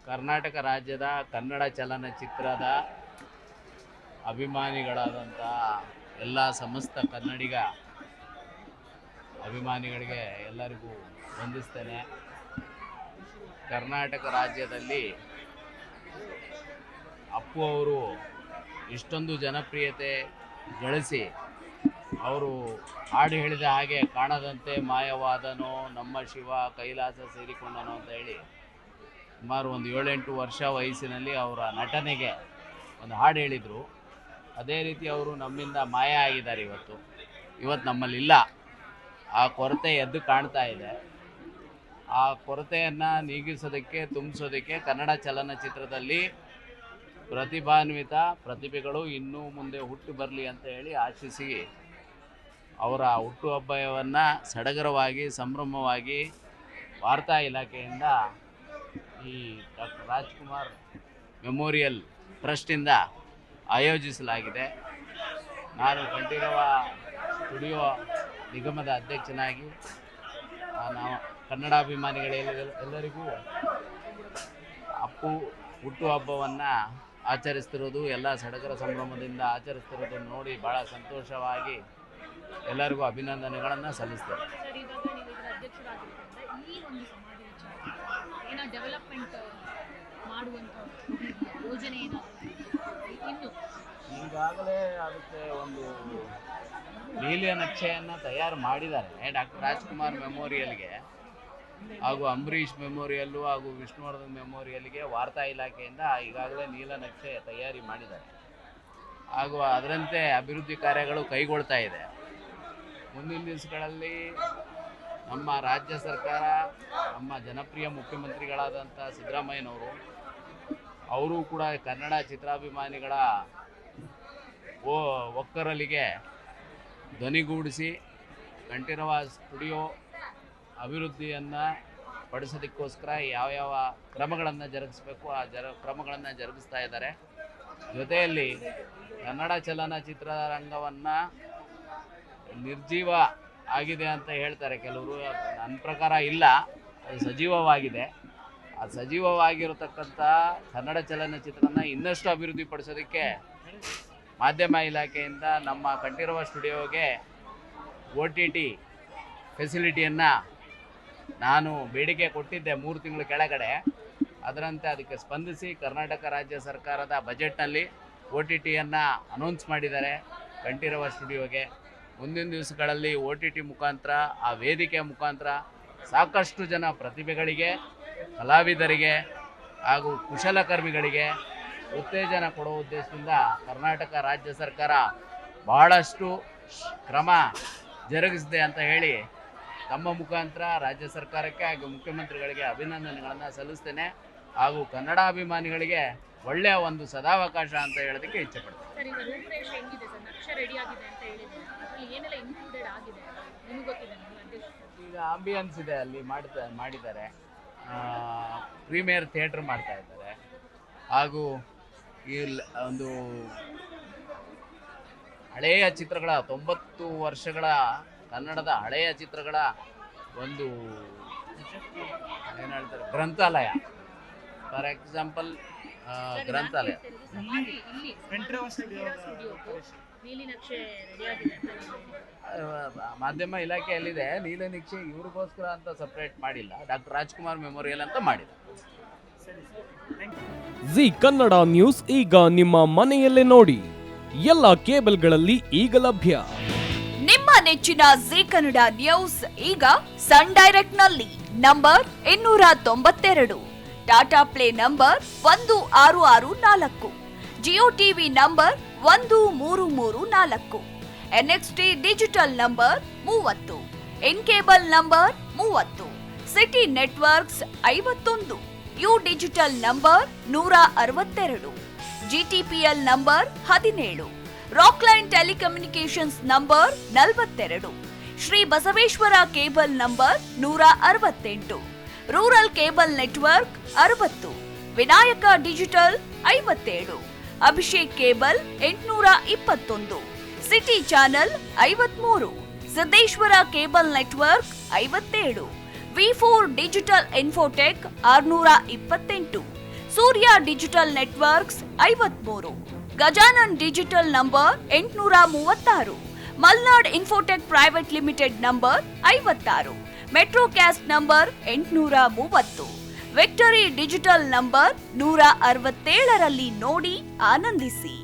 ಕರ್ನಾಟಕ ರಾಜ್ಯದ ಕನ್ನಡ ಚಲನಚಿತ್ರದ ಅಭಿಮಾನಿಗಳಾದಂಥ ಎಲ್ಲ ಸಮಸ್ತ ಕನ್ನಡಿಗ ಅಭಿಮಾನಿಗಳಿಗೆ ಎಲ್ಲರಿಗೂ ವಂದಿಸ್ತೇನೆ. ಕರ್ನಾಟಕ ರಾಜ್ಯದಲ್ಲಿ ಅಪ್ಪು ಅವರು ಇಷ್ಟೊಂದು ಜನಪ್ರಿಯತೆ ಗಳಿಸಿ ಅವರು ಹಾಡು ಹೇಳಿದ ಹಾಗೆ ಕಾಣದಂತೆ ಮಾಯವಾದನೋ ನಮ್ಮ ಶಿವ ಕೈಲಾಸ ಸೇರಿಕೊಂಡನೋ ಅಂತ ಹೇಳಿ ಸುಮಾರು ಒಂದು 7-8 ವರ್ಷ ವಯಸ್ಸಿನಲ್ಲಿ ಅವರ ನಟನೆಗೆ ಒಂದು ಹಾಡು ಹೇಳಿದರು. ಅದೇ ರೀತಿ ಅವರು ನಮ್ಮಿಂದ ಮಾಯ ಆಗಿದ್ದಾರೆ. ಇವತ್ತು ನಮ್ಮಲ್ಲಿಲ್ಲ. ಆ ಕೊರತೆ ಎದ್ದು ಕಾಣ್ತಾ ಇದೆ. ಆ ಕೊರತೆಯನ್ನು ನೀಗಿಸೋದಕ್ಕೆ ತುಂಬಿಸೋದಕ್ಕೆ ಕನ್ನಡ ಚಲನಚಿತ್ರದಲ್ಲಿ ಪ್ರತಿಭಾನ್ವಿತ ಪ್ರತಿಭೆಗಳು ಇನ್ನೂ ಮುಂದೆ ಹುಟ್ಟು ಬರಲಿ ಅಂತ ಹೇಳಿ ಆಶಿಸಿ ಅವರ ಹುಟ್ಟುಹಬ್ಬವನ್ನು ಸಡಗರವಾಗಿ ಸಂಭ್ರಮವಾಗಿ ವಾರ್ತಾ ಇಲಾಖೆಯಿಂದ ಈ ಡಾಕ್ಟರ್ ರಾಜ್ಕುಮಾರ್ ಮೆಮೋರಿಯಲ್ ಟ್ರಸ್ಟಿಂದ ಆಯೋಜಿಸಲಾಗಿದೆ. ನಾನು ಕಂಠೀರವ ಸ್ಟುಡಿಯೋ ನಿಗಮದ ಅಧ್ಯಕ್ಷನಾಗಿ ನಾವು ಕನ್ನಡಾಭಿಮಾನಿಗಳೆಲ್ಲರಿಗೂ ಅಪ್ಪು ಹುಟ್ಟುಹಬ್ಬವನ್ನು ಆಚರಿಸ್ತಿರೋದು, ಎಲ್ಲ ಸಡಗರ ಸಂಭ್ರಮದಿಂದ ಆಚರಿಸ್ತಿರೋದನ್ನು ನೋಡಿ ಭಾಳ ಸಂತೋಷವಾಗಿ ಎಲ್ಲರಿಗೂ ಅಭಿನಂದನೆಗಳನ್ನು ಸಲ್ಲಿಸ್ತೇನೆ. ಈಗಾಗಲೇ ಅದಕ್ಕೆ ಒಂದು ನೀಲಿಯ ನಕ್ಷೆಯನ್ನು ತಯಾರು ಮಾಡಿದ್ದಾರೆ. ಡಾಕ್ಟರ್ ರಾಜ್ಕುಮಾರ್ ಮೆಮೋರಿಯಲ್ಗೆ ಹಾಗೂ ಅಂಬರೀಷ್ ಮೆಮೋರಿಯಲ್ಲು ಹಾಗೂ ವಿಷ್ಣುವರ್ಧನ್ ಮೆಮೋರಿಯಲ್ಗೆ ವಾರ್ತಾ ಇಲಾಖೆಯಿಂದ ಈಗಾಗಲೇ ನೀಲನಕ್ಷೆ ತಯಾರಿ ಮಾಡಿದ್ದಾರೆ. ಹಾಗೂ ಅದರಂತೆ ಅಭಿವೃದ್ಧಿ ಕಾರ್ಯಗಳು ಕೈಗೊಳ್ತಾ ಇದೆ. ಮುಂದಿನ ದಿವಸಗಳಲ್ಲಿ ನಮ್ಮ ರಾಜ್ಯ ಸರ್ಕಾರ, ನಮ್ಮ ಜನಪ್ರಿಯ ಮುಖ್ಯಮಂತ್ರಿಗಳಾದಂಥ ಸಿದ್ದರಾಮಯ್ಯನವರು ಅವರು ಕೂಡ ಕನ್ನಡ ಚಿತ್ರಾಭಿಮಾನಿಗಳ ಒಕ್ಕರಲಿಗೆ ಧ್ವನಿಗೂಡಿಸಿ ಕಂಠೀರವ ಸ್ಟುಡಿಯೋ ಅಭಿವೃದ್ಧಿಯನ್ನು ಪಡಿಸೋದಕ್ಕೋಸ್ಕರ ಯಾವ ಕ್ರಮಗಳನ್ನು ಜರುಗಿಸಬೇಕು ಆ ಕ್ರಮಗಳನ್ನು ಜರುಗಿಸ್ತಾ ಇದ್ದಾರೆ. ಜೊತೆಯಲ್ಲಿ ಕನ್ನಡ ಚಲನಚಿತ್ರರಂಗವನ್ನು ನಿರ್ಜೀವ ಆಗಿದೆ ಅಂತ ಹೇಳ್ತಾರೆ ಕೆಲವರು. ನನ್ನ ಪ್ರಕಾರ ಇಲ್ಲ, ಅದು ಸಜೀವವಾಗಿದೆ. ಆ ಸಜೀವವಾಗಿರತಕ್ಕಂಥ ಕನ್ನಡ ಚಲನಚಿತ್ರನ ಇನ್ನಷ್ಟು ಅಭಿವೃದ್ಧಿಪಡಿಸೋದಕ್ಕೆ ಮಾಧ್ಯಮ ಇಲಾಖೆಯಿಂದ ನಮ್ಮ ಕಂಠೀರವ ಸ್ಟುಡಿಯೋಗೆ OTT ಫೆಸಿಲಿಟಿಯನ್ನು ನಾನು ಬೇಡಿಕೆ ಕೊಟ್ಟಿದ್ದೆ 3 ತಿಂಗಳ ಕೆಳಗಡೆ. ಅದರಂತೆ ಅದಕ್ಕೆ ಸ್ಪಂದಿಸಿ ಕರ್ನಾಟಕ ರಾಜ್ಯ ಸರ್ಕಾರದ ಬಜೆಟ್ನಲ್ಲಿ OTTಯನ್ನು ಅನೌನ್ಸ್ ಮಾಡಿದ್ದಾರೆ ಕಂಠೀರವ ಸ್ಟುಡಿಯೋಗೆ. ಮುಂದಿನ ದಿವಸಗಳಲ್ಲಿ OTT ಮುಖಾಂತರ, ಆ ವೇದಿಕೆ ಮುಖಾಂತರ ಸಾಕಷ್ಟು ಜನ ಪ್ರತಿಭೆಗಳಿಗೆ, ಕಲಾವಿದರಿಗೆ ಹಾಗೂ ಕುಶಲಕರ್ಮಿಗಳಿಗೆ ಉತ್ತೇಜನ ಕೊಡುವ ಉದ್ದೇಶದಿಂದ ಕರ್ನಾಟಕ ರಾಜ್ಯ ಸರ್ಕಾರ ಬಹಳಷ್ಟು ಕ್ರಮ ಜರುಗಿಸಿದೆ ಅಂತ ಹೇಳಿ ತಮ್ಮ ಮುಖಾಂತರ ರಾಜ್ಯ ಸರ್ಕಾರಕ್ಕೆ ಹಾಗೂ ಮುಖ್ಯಮಂತ್ರಿಗಳಿಗೆ ಅಭಿನಂದನೆಗಳನ್ನು ಸಲ್ಲಿಸ್ತೇನೆ. ಹಾಗೂ ಕನ್ನಡಾಭಿಮಾನಿಗಳಿಗೆ ಒಳ್ಳೆಯ ಒಂದು ಸದಾವಕಾಶ ಅಂತ ಹೇಳೋದಕ್ಕೆ ಇಚ್ಛೆಪಡ್ತೀನಿ. ಈಗ ಆಂಬಿಯನ್ಸ್ ಇದೆ, ಅಲ್ಲಿ ಮಾಡಿದ್ದಾರೆ. ಪ್ರೀಮಿಯರ್ ಥಿಯೇಟ್ರ್ ಮಾಡ್ತಾ ಇದ್ದಾರೆ. ಹಾಗೂ ಈ ಒಂದು ಹಳೆಯ ಚಿತ್ರಗಳ 90 ವರ್ಷಗಳ ಕನ್ನಡದ ಹಳೆಯ ಚಿತ್ರಗಳ ಒಂದು ಏನು ಹೇಳ್ತಾರೆ ಗ್ರಂಥಾಲಯ, ಫಾರ್ ಎಕ್ಸಾಂಪಲ್ ಗ್ರಂಥಾಲಯ ಮಾಧ್ಯಮ ಇಲಾಖೆಯಲ್ಲಿದೆ. ನೀಲನಕ್ಷೆ ಇವ್ರಿಗೋಸ್ಕರ ಅಂತ ಸಪ್ರೇಟ್ ಮಾಡಿಲ್ಲ, ಡಾಕ್ಟರ್ ರಾಜ್ಕುಮಾರ್ ಮೆಮೋರಿಯಲ್ ಅಂತ ಮಾಡಿದ್ದಾರೆ. ಜಿ ಕನ್ನಡ ನ್ಯೂಸ್ ಈಗ ನಿಮ್ಮ ಮನೆಯಲ್ಲೇ ನೋಡಿ. ಎಲ್ಲ ಕೇಬಲ್ಗಳಲ್ಲಿ ಈಗ ಲಭ್ಯ. ನಿಮ್ಮ ನೆಚ್ಚಿನ ಜಿ ಕನ್ನಡ ನ್ಯೂಸ್ ಈಗ ಸನ್ ಡೈರೆಕ್ಟ್ ನಲ್ಲಿ number 292, Tata play number 1664, Jio TV number 1334, NXT digital number 30, in cable number 30, city networks 51, U digital number 162, GTPL number 17, Rockline telecommunications number 42, Shri Basaveshwara cable number 168, rural cable network 60, Vinayaka digital 57, Abhishek cable 821, city channel 53, Siddeshwara cable network 57, V4 digital Infotech 628, Surya digital networks 53, Gajanan digital number 836, Malnad Infotech private limited number 56, Metrocast number 830, victory digital number 167ರಲ್ಲಿ ನೋಡಿ ಆನಂದಿಸಿ.